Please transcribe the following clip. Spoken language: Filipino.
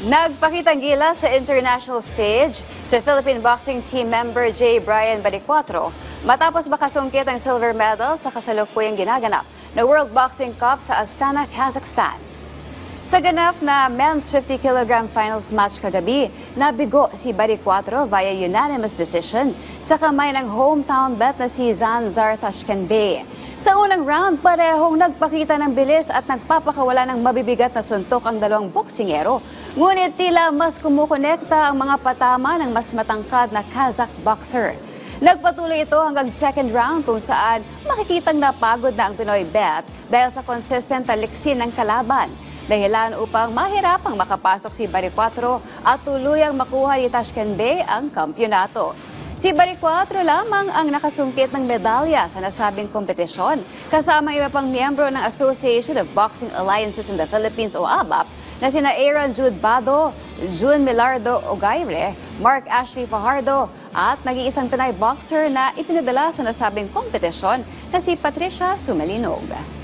Nagpakitang gilas sa international stage si Philippine boxing team member J. Brian Baricuatro matapos makasungkit ang silver medal sa kasalukuyang ginaganap na World Boxing Cup sa Astana, Kazakhstan. Sa ganap na men's 50 kg finals match kagabi, nabigo si Baricuatro via unanimous decision sa kamay ng hometown bet na si Zanzar Tashkembey. Sa unang round, parehong nagpakita ng bilis at nagpapakawala ng mabibigat na suntok ang dalawang boksingero. Ngunit tila mas kumukonekta ang mga patama ng mas matangkad na Kazakh boxer. Nagpatuloy ito hanggang second round kung saan makikitang napagod na ang Pinoy bet dahil sa consistent taliksin ng kalaban. Dahilan upang mahirapang makapasok si Baricuatro at tuluyang makuha ni Tashkembey ang kampyonato. Si Baricuatro lamang ang nakasungkit ng medalya sa nasabing kompetisyon, kasama iba pang miyembro ng Association of Boxing Alliances in the Philippines o ABAP na sina Aaron Jude Bado, June Milardo Ogaire, Mark Ashley Fajardo at nag-iisang Pinay boxer na ipinadala sa nasabing kompetisyon na si Patricia Sumalinog.